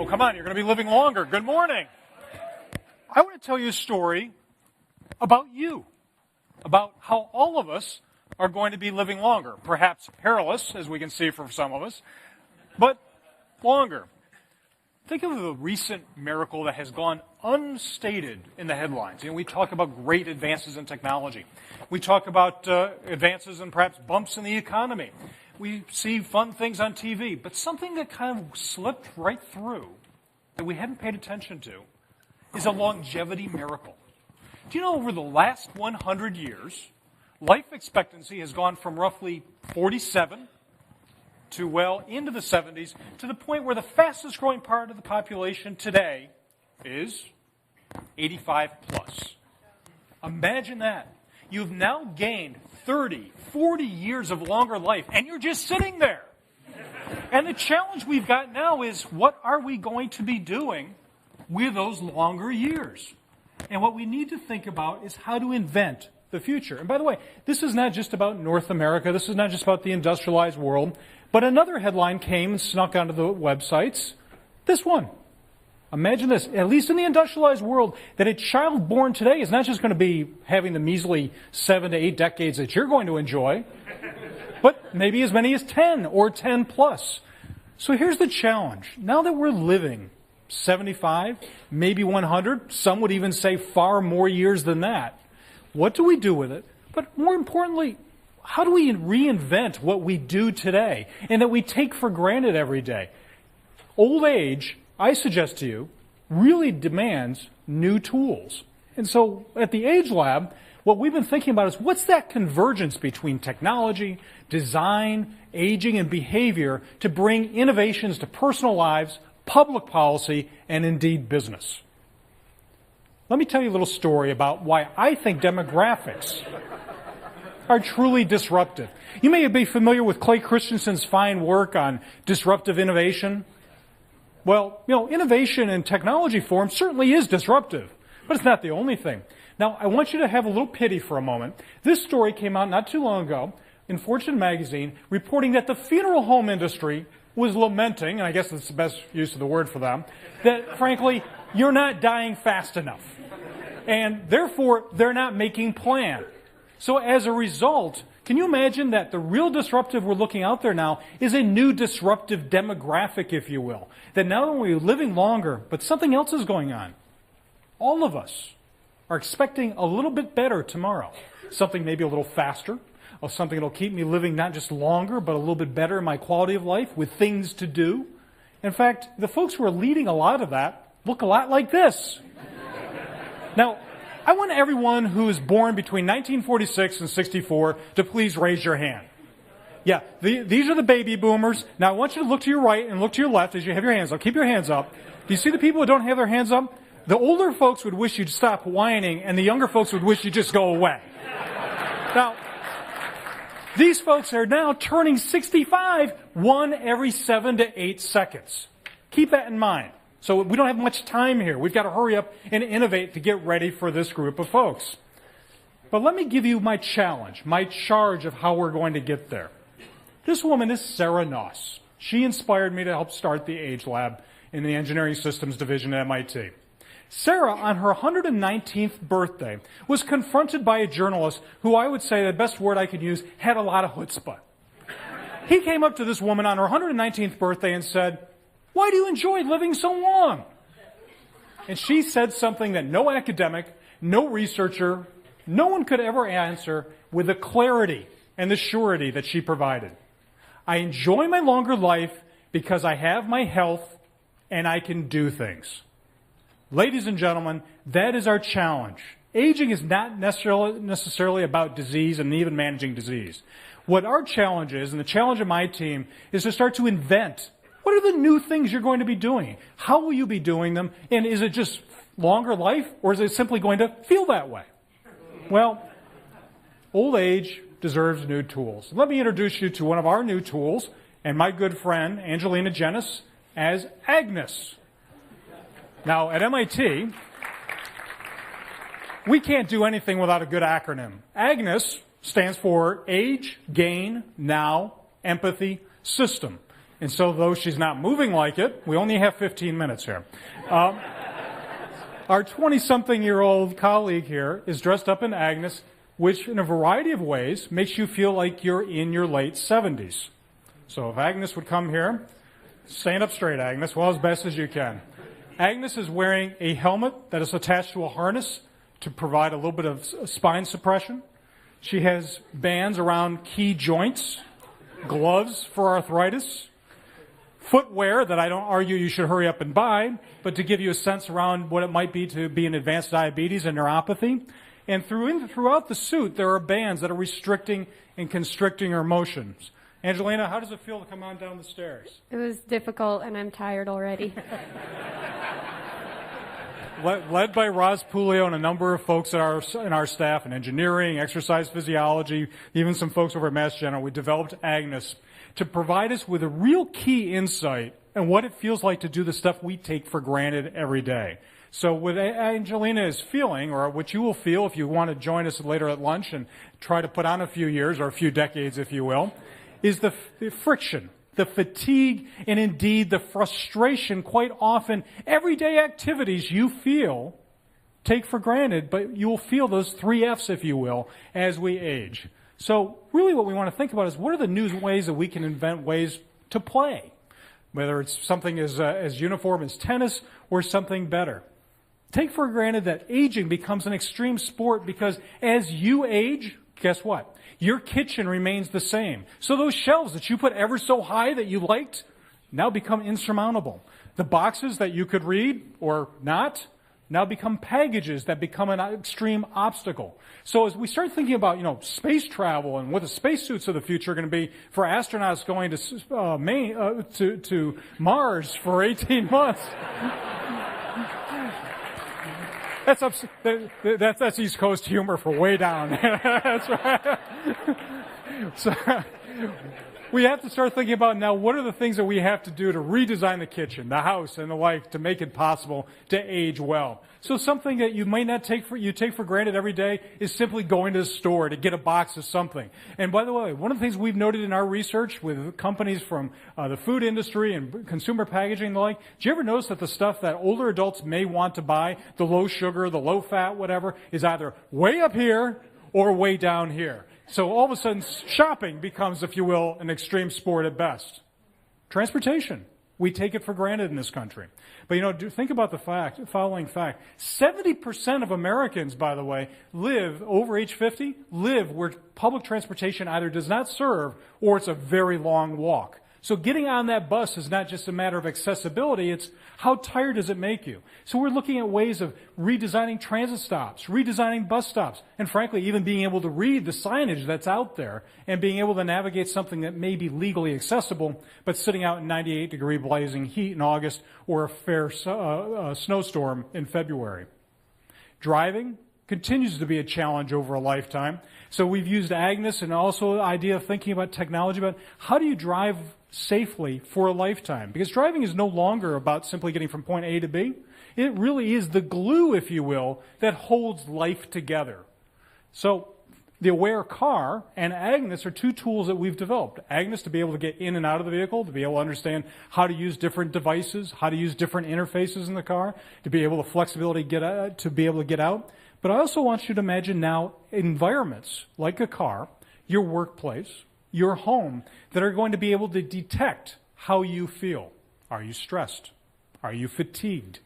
Oh, come on, you're going to be living longer. Good morning. I want to tell you a story about you, about how all of us are going to be living longer. Perhaps perilous, as we can see for some of us, but longer. Think of the recent miracle that has gone unstated in the headlines. We talk about great advances in technology. We talk about advances and perhaps bumps in the economy. We see fun things on TV, but something that kind of slipped right through that we hadn't paid attention to is a longevity miracle. Do you know over the last 100 years, life expectancy has gone from roughly 47 to well into the 70s to the point where the fastest growing part of the population today is 85 plus. Imagine that. You've now gained 30, 40 years of longer life, and you're just sitting there. And the challenge we've got now is, what are we going to be doing with those longer years? And what we need to think about is how to invent the future. And by the way, this is not just about North America. This is not just about the industrialized world. But another headline came and snuck onto the websites. This one. Imagine this, at least in the industrialized world, that a child born today is not just going to be having the measly 7 to 8 decades that you're going to enjoy, but maybe as many as 10 or 10 plus. So here's the challenge. Now that we're living 75, maybe 100, some would even say far more years than that, what do we do with it? But more importantly, how do we reinvent what we do today and that we take for granted every day? Old age, I suggest to you, really demands new tools. And so at the AgeLab, what we've been thinking about is what's that convergence between technology, design, aging, and behavior to bring innovations to personal lives, public policy, and indeed business. Let me tell you a little story about why I think demographics are truly disruptive. You may be familiar with Clay Christensen's fine work on disruptive innovation. Well, innovation in technology form certainly is disruptive, but it's not the only thing. Now, I want you to have a little pity for a moment. This story came out not too long ago in Fortune magazine reporting that the funeral home industry was lamenting, and I guess that's the best use of the word for them, that, frankly, you're not dying fast enough. And therefore, they're not making plans. So as a result, can you imagine that the real disruptive we're looking out there now is a new disruptive demographic, if you will, that not only are we living longer, but something else is going on. All of us are expecting a little bit better tomorrow. Something maybe a little faster, or something that will keep me living not just longer, but a little bit better in my quality of life with things to do. In fact, the folks who are leading a lot of that look a lot like this. Now, I want everyone who is born between 1946 and 64 to please raise your hand. Yeah, these are the baby boomers. Now, I want you to look to your right and look to your left as you have your hands up. Keep your hands up. Do you see the people who don't have their hands up? The older folks would wish you'd stop whining, and the younger folks would wish you'd just go away. Now, these folks are now turning 65, one every 7 to 8 seconds. Keep that in mind. So we don't have much time here. We've got to hurry up and innovate to get ready for this group of folks. But let me give you my challenge, my charge of how we're going to get there. This woman is Sarah Noss. She inspired me to help start the AgeLab in the Engineering Systems Division at MIT. Sarah, on her 119th birthday, was confronted by a journalist who I would say, the best word I could use, had a lot of chutzpah. He came up to this woman on her 119th birthday and said, "Why do you enjoy living so long?" And she said something that no academic, no researcher, no one could ever answer with the clarity and the surety that she provided. "I enjoy my longer life because I have my health and I can do things." Ladies and gentlemen, that is our challenge. Aging is not necessarily about disease and even managing disease. What our challenge is, and the challenge of my team, is to start to invent. What are the new things you're going to be doing? How will you be doing them? And is it just longer life, or is it simply going to feel that way? Well, old age deserves new tools. Let me introduce you to one of our new tools, and my good friend, Angelina Jenis, as Agnes. Now, at MIT, we can't do anything without a good acronym. Agnes stands for Age, Gain, Now, Empathy, System. And so though she's not moving like it, we only have 15 minutes here. Our 20-something-year-old colleague here is dressed up in Agnes, which in a variety of ways makes you feel like you're in your late 70s. So if Agnes would come here, stand up straight, Agnes, well, as best as you can. Agnes is wearing a helmet that is attached to a harness to provide a little bit of spine suppression. She has bands around key joints, gloves for arthritis, footwear that I don't argue you should hurry up and buy, but to give you a sense around what it might be to be in advanced diabetes and neuropathy. And throughout the suit, there are bands that are restricting and constricting her motions. Angelina, how does it feel to come on down the stairs? It was difficult, and I'm tired already. Led by Roz Pulio and a number of folks in our staff in engineering, exercise physiology, even some folks over at Mass General, we developed Agnes to provide us with a real key insight on what it feels like to do the stuff we take for granted every day. So what Angelina is feeling, or what you will feel if you want to join us later at lunch and try to put on a few years, or a few decades, if you will, is the friction, the fatigue, and indeed the frustration. Quite often, everyday activities you feel take for granted, but you will feel those 3 F's, if you will, as we age. So really what we want to think about is what are the new ways that we can invent ways to play, whether it's something as uniform as tennis or something better. Take for granted that aging becomes an extreme sport because as you age, guess what? Your kitchen remains the same. So those shelves that you put ever so high that you liked now become insurmountable. The boxes that you could read or not now become packages that become an extreme obstacle. So as we start thinking about, space travel and what the spacesuits of the future are going to be for astronauts going to Mars for 18 months. That's East Coast humor for way down. That's right. So we have to start thinking about now what are the things that we have to do to redesign the kitchen, the house, and the like to make it possible to age well. So something that you might not take for granted every day is simply going to the store to get a box of something. And by the way, one of the things we've noted in our research with companies from the food industry and consumer packaging and the like, do you ever notice that the stuff that older adults may want to buy, the low sugar, the low fat, whatever, is either way up here or way down here? So all of a sudden, shopping becomes, if you will, an extreme sport at best. Transportation. We take it for granted in this country. But, think about the following fact. 70% of Americans, by the way, over age 50, live where public transportation either does not serve or it's a very long walk. So getting on that bus is not just a matter of accessibility, it's how tired does it make you? So we're looking at ways of redesigning transit stops, redesigning bus stops, and frankly, even being able to read the signage that's out there and being able to navigate something that may be legally accessible, but sitting out in 98-degree blazing heat in August or a fair snowstorm in February. Driving continues to be a challenge over a lifetime. So we've used Agnes and also the idea of thinking about technology, about how do you drive safely for a lifetime? Because driving is no longer about simply getting from point A to B. It really is the glue, if you will, that holds life together. So the Aware car and Agnes are 2 tools that we've developed. Agnes to be able to get in and out of the vehicle, to be able to understand how to use different devices, how to use different interfaces in the car, to be able to flexibility to be able to get out. But I also want you to imagine now environments like a car, your workplace, your home, that are going to be able to detect how you feel. Are you stressed? Are you fatigued?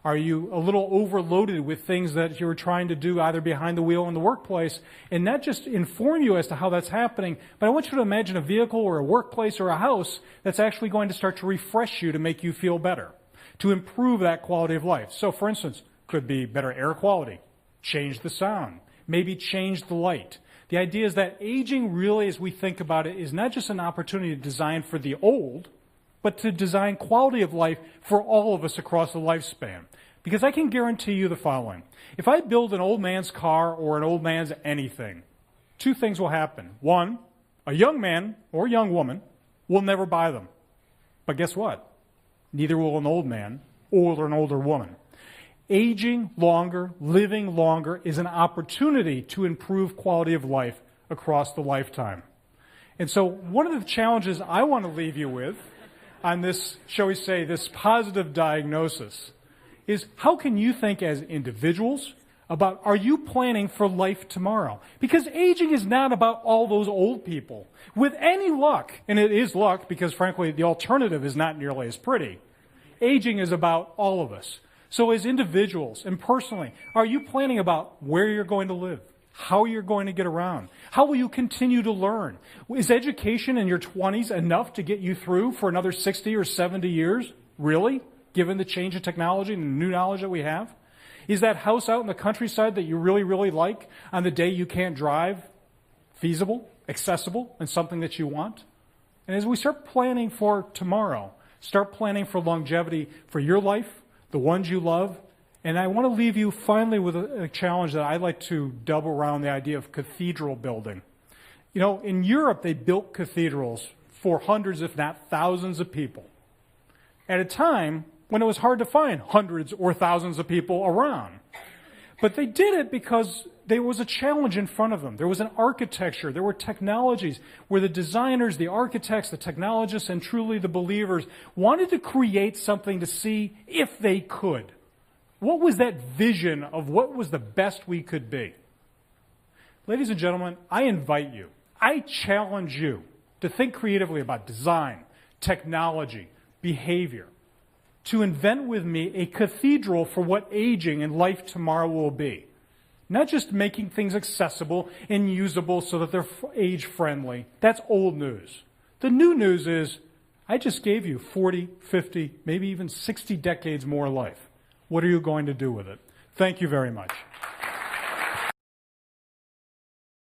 Are you a little overloaded with things that you're trying to do either behind the wheel in the workplace, and not just inform you as to how that's happening, but I want you to imagine a vehicle or a workplace or a house that's actually going to start to refresh you to make you feel better, to improve that quality of life. So for instance, could be better air quality, change the sound, maybe change the light. The idea is that aging really, as we think about it, is not just an opportunity to design for the old, but to design quality of life for all of us across the lifespan. Because I can guarantee you the following. If I build an old man's car or an old man's anything, 2 things will happen. 1, a young man or young woman will never buy them. But guess what? Neither will an old man or an older woman. Aging longer, living longer is an opportunity to improve quality of life across the lifetime. And so one of the challenges I want to leave you with on this, shall we say, this positive diagnosis is how can you think as individuals about, are you planning for life tomorrow? Because aging is not about all those old people. With any luck, and it is luck because frankly the alternative is not nearly as pretty, aging is about all of us. So as individuals and personally, are you planning about where you're going to live? How you're going to get around? How will you continue to learn? Is education in your 20s enough to get you through for another 60 or 70 years? Really? Given the change in technology and the new knowledge that we have? Is that house out in the countryside that you really, really like on the day you can't drive feasible, accessible, and something that you want? And as we start planning for tomorrow, start planning for longevity for your life, the ones you love, and I want to leave you finally with a challenge that I like to double around the idea of cathedral building. You know, in Europe, they built cathedrals for hundreds, if not thousands of people, at a time when it was hard to find hundreds or thousands of people around. But they did it because there was a challenge in front of them. There was an architecture, there were technologies where the designers, the architects, the technologists, and truly the believers wanted to create something to see if they could. What was that vision of what was the best we could be? Ladies and gentlemen, I invite you, I challenge you to think creatively about design, technology, behavior, to invent with me a cathedral for what aging and life tomorrow will be. Not just making things accessible and usable so that they're age-friendly. That's old news. The new news is, I just gave you 40, 50, maybe even 60 decades more life. What are you going to do with it? Thank you very much.